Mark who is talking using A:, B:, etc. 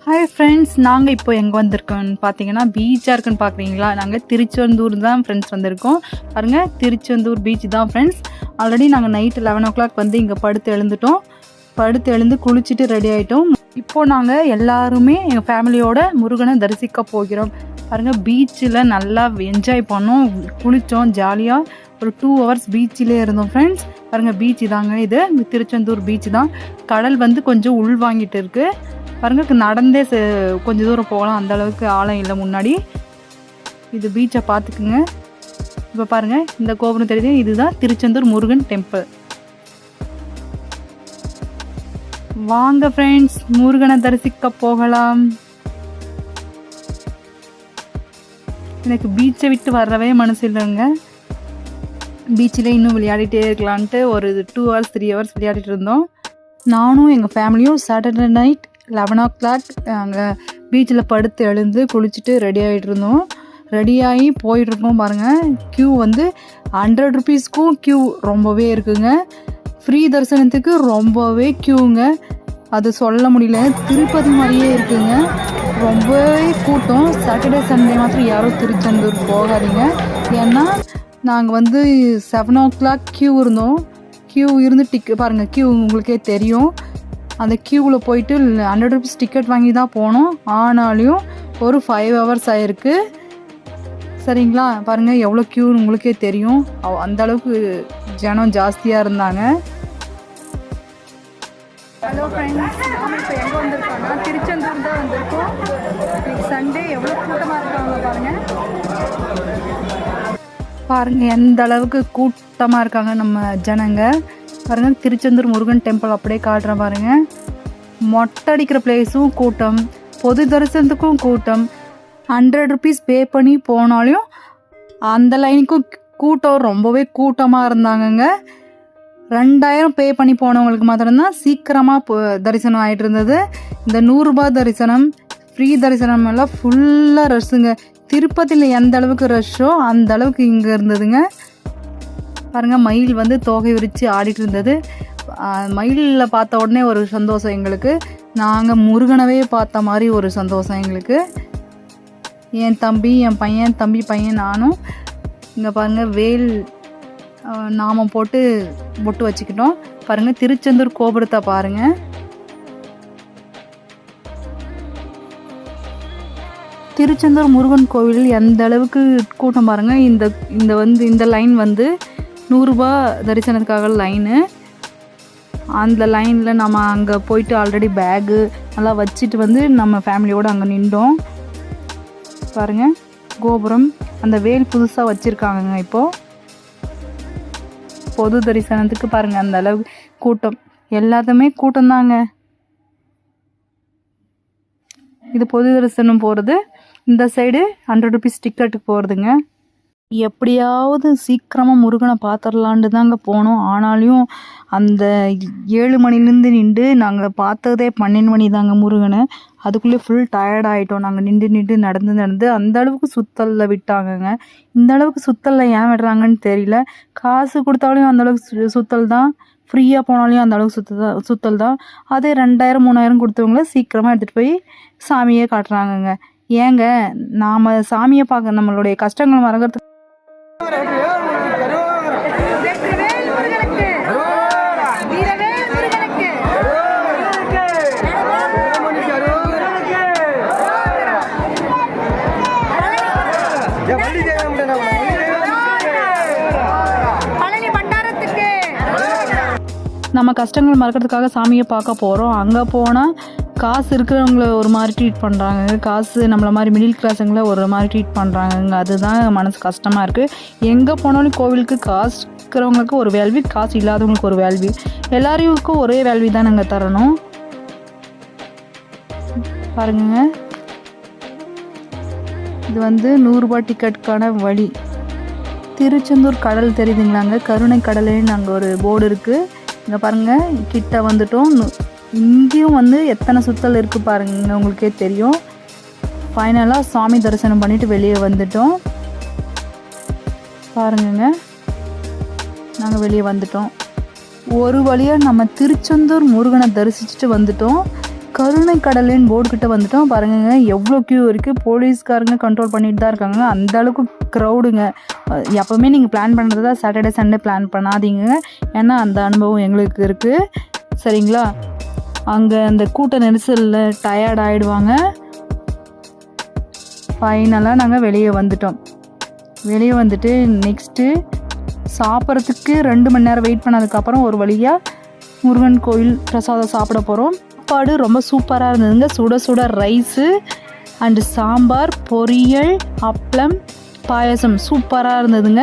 A: Hi friends, நாங்கள் இப்போ எங்கே வந்திருக்கோம்னு பார்த்தீங்கன்னா பீச்சாக இருக்குன்னு பார்க்குறீங்களா? நாங்கள் திருச்செந்தூர் தான் ஃப்ரெண்ட்ஸ் வந்திருக்கோம். பாருங்கள், திருச்செந்தூர் பீச் தான் ஃப்ரெண்ட்ஸ். ஆல்ரெடி நாங்கள் நைட்டு 11 வந்து இங்கே படுத்து எழுந்து குளிச்சுட்டு ரெடி ஆகிட்டோம். இப்போது நாங்கள் எல்லாருமே எங்கள் ஃபேமிலியோட முருகனை தரிசிக்க போகிறோம். பாருங்கள், பீச்சில் நல்லா என்ஜாய் பண்ணோம், குளித்தோம், ஜாலியாக ஒரு 2 hours பீச்சிலே இருந்தோம் ஃப்ரெண்ட்ஸ். பாருங்கள், பீச் தாங்க இது, திருச்செந்தூர் பீச் தான். கடல் வந்து கொஞ்சம் உள் வாங்கிட்டு இருக்குது. பாருங்க, நடந்தே கொஞ்சம் தூரம் போகலாம், அந்த அளவுக்கு ஆழம் இல்லை முன்னாடி. இது பீச்சை பார்த்துக்குங்க. இப்போ பாருங்கள், இந்த கோபுரம் தெரியுது, இதுதான் திருச்செந்தூர் முருகன் டெம்பிள். வாங்க ஃப்ரெண்ட்ஸ், முருகனை தரிசிக்க போகலாம். எனக்கு பீச்சை விட்டு வரவே மனசு இல்லைங்க. பீச்சில் இன்னும் விளையாடிட்டே இருக்கலான்ட்டு ஒரு 2 hours 3 hours விளையாடிட்டு இருந்தோம். நானும் எங்கள் ஃபேமிலியும் சாட்டர்டே நைட் 11 அங்கே பீச்சில் படுத்து எழுந்து குளிச்சுட்டு ரெடி ஆகிட்டு இருந்தோம். ரெடியாகி போயிட்டுருக்கோம். பாருங்கள், க்யூ வந்து 100 rupeesக்கும் க்யூ ரொம்பவே இருக்குங்க. ஃப்ரீ தரிசனத்துக்கு ரொம்பவே க்யூங்க, அது சொல்ல முடியல. திருப்பதி மாதிரியே இருக்குங்க, ரொம்பவே கூட்டம். சாட்டர்டே சண்டே மாத்திரம் யாரும் திருச்செந்தூர் போகாதீங்க. ஏன்னா நாங்கள் வந்து 7 o'clock க்யூ இருந்தோம். க்யூ இருந்து பாருங்கள், க்யூ உங்களுக்கே தெரியும். அந்த க்யூவில் போயிட்டு 100 rupees டிக்கெட் வாங்கி தான் போனோம். ஆனாலும் ஒரு 5 hours ஆகிருக்கு. சரிங்களா? பாருங்கள், எவ்வளோ க்யூன்னு உங்களுக்கே தெரியும். அந்த அளவுக்கு ஜனம் ஜாஸ்தியாக இருந்தாங்க. ஹலோ ஃப்ரெண்ட்ஸ், நாம் இப்போ எங்கே வந்திருக்கோம்னா திருச்செந்தூர் தான் வந்திருக்கோம். சண்டே எவ்வளோ கூட்டமாக இருக்காங்க பாருங்கள், எந்த அளவுக்கு கூட்டமாக இருக்காங்க நம்ம ஜனங்க. பாருங்கள், திருச்செந்தூர் முருகன் டெம்பிள் அப்படியே காட்டுறேன் பாருங்கள். மொட்டை அடிக்கிற பிளேஸும் கூட்டம், பொது தரிசனத்துக்கும் கூட்டம். 100 rupees பே பண்ணி போனாலும் அந்த லைனுக்கும் கூட்டம், ரொம்பவே கூட்டமாக இருந்தாங்கங்க. 2000 பே பண்ணி போனவங்களுக்கு மாத்திரம்தான் சீக்கிரமாக தரிசனம் ஆகிட்டு இருந்தது. இந்த 100 ரூபாய் தரிசனம், ஃப்ரீ தரிசனம் எல்லாம் ஃபுல்லாக ரஷ்ஷுங்க. திருப்பதியில் எந்த அளவுக்கு ரஷ்ஷோ அந்த அளவுக்கு இங்கே இருந்ததுங்க. பாருங்கள், மயில் வந்து தோகை விரித்து ஆடிட்டு இருந்தது. மயிலில் பார்த்த உடனே ஒரு சந்தோஷம் எங்களுக்கு. நாங்கள் முருகனவே பார்த்த மாதிரி ஒரு சந்தோஷம் எங்களுக்கு. என் தம்பி, என் பையன், தம்பி பையன், நானும் இங்கே பாருங்கள் வேல் நாமம் போட்டு பொட்டு வச்சுக்கிட்டோம். பாருங்கள், திருச்செந்தூர் கோபுரத்தை பாருங்கள். திருச்செந்தூர் முருகன் கோவிலில் எந்த அளவுக்கு கூட்டம் பாருங்கள். இந்த லைன் வந்து 100 ரூபாய் தரிசனத்துக்காக லைனு. அந்த லைனில் நம்ம அங்கே போயிட்டு ஆல்ரெடி பேகு நல்லா வச்சுட்டு வந்து நம்ம ஃபேமிலியோடு அங்கே நின்றோம். பாருங்கள், கோபுரம் அந்த வேல் புதுசாக வச்சுருக்காங்கங்க. இப்போது பொது தரிசனத்துக்கு பாருங்கள் அந்த அளவுக்கு கூட்டம், எல்லாத்துமே கூட்டம்தாங்க. இது பொது தரிசனம் போகிறது. இந்த சைடு 100 rupees டிக்கெட்டுக்கு போகிறதுங்க. எப்படியாவது சீக்கிரமாக முருகனை பார்த்துடலான்ட்டு தாங்க போனோம். ஆனாலும் அந்த 7 மணிலேருந்து நின்று நாங்கள் பார்த்ததே 12 மணி தாங்க முருகனை. அதுக்குள்ளே ஃபுல் டயர்ட் ஆகிட்டோம். நாங்கள் நின்று நடந்து அந்த அளவுக்கு சுத்தலில் விட்டாங்கங்க. இந்த அளவுக்கு சுத்தலில் ஏன் விடுறாங்கன்னு தெரியல. காசு கொடுத்தாலும் அந்த அளவுக்கு சுத்தல் தான், ஃப்ரீயாக போனாலையும் அந்த அளவுக்கு சுத்தல் தான். அதே 2000 3000 கொடுத்தவங்கள சீக்கிரமாக எடுத்துகிட்டு போய் சாமியே காட்டுறாங்கங்க. ஏங்க, நாம் சாமியை பார்க்க நம்மளுடைய கஷ்டங்கள் மறக்கிறதுக்கு நம்ம கஷ்டங்கள் மறக்கிறதுக்காக சாமியை பார்க்க போகிறோம். அங்கே போனால் காசு இருக்கிறவங்கள ஒரு மாதிரி ட்ரீட் பண்ணுறாங்க, காசு நம்மளை மாதிரி மிடில் கிளாஸுங்களை ஒரு மாதிரி ட்ரீட் பண்ணுறாங்கங்க. அதுதான் மனசு கஷ்டமாக இருக்குது. எங்கே போனாலும் கோவிலுக்கு காசு இருக்கிறவங்களுக்கு ஒரு வேல்வி, காசு இல்லாதவங்களுக்கு ஒரு வேல்வி, எல்லாருக்கும் ஒரே வேல்வி தான் நாங்கள் தரணும். பாருங்க, இது வந்து 100 ரூபாய் டிக்கெட்டுக்கான வழி. திருச்செந்தூர் கடல் தெரியுதுங்களாங்க, கருணை கடலுன்னு அங்கே ஒரு போர்டு இருக்குது. இங்கே பாருங்கள், கிட்ட வந்துட்டோம். இங்கேயும் வந்து எத்தனை சுத்தல் இருக்குது பாருங்க, உங்களுக்கே தெரியும். ஃபைனலாக சாமி தரிசனம் பண்ணிவிட்டு வெளியே வந்துட்டோம். பாருங்கங்க, நாங்கள் வெளியே வந்துட்டோம். ஒரு வழியாக நம்ம திருச்செந்தூர் முருகனை தரிசிச்சுட்டு வந்துட்டோம். கருணை கடலின் போர்டு கிட்ட வந்துட்டோம். பாருங்க எவ்வளோ கியூ இருக்குது. போலீஸ்காரங்க கண்ட்ரோல் பண்ணிட்டு தான் இருக்காங்க. அந்த அளவுக்கு க்ரௌடுங்க. எப்போவுமே நீங்கள் பிளான் பண்ணுறது தான் சாட்டர்டே சண்டே பிளான் பண்ணாதீங்க. ஏன்னா அந்த அனுபவம் எங்களுக்கு இருக்குது. சரிங்களா? அங்கே அந்த கூட்ட நெரிசலில் டயர்ட் ஆகிடுவாங்க. ஃபைனலாக நாங்கள் வெளியே வந்துட்டோம். வெளியே வந்துட்டு நெக்ஸ்ட்டு சாப்பிட்றதுக்கு 2 மணி நேரம் வெயிட் பண்ணதுக்கப்புறம் ஒரு வழியாக முருகன் கோயில் பிரசாதம் சாப்பிட போகிறோம். சாப்பாடு ரொம்ப சூப்பராக இருந்ததுங்க. சுட சுட ரைஸு அண்டு சாம்பார், பொரியல், அப்பளம், பாயசம் சூப்பராக இருந்ததுங்க.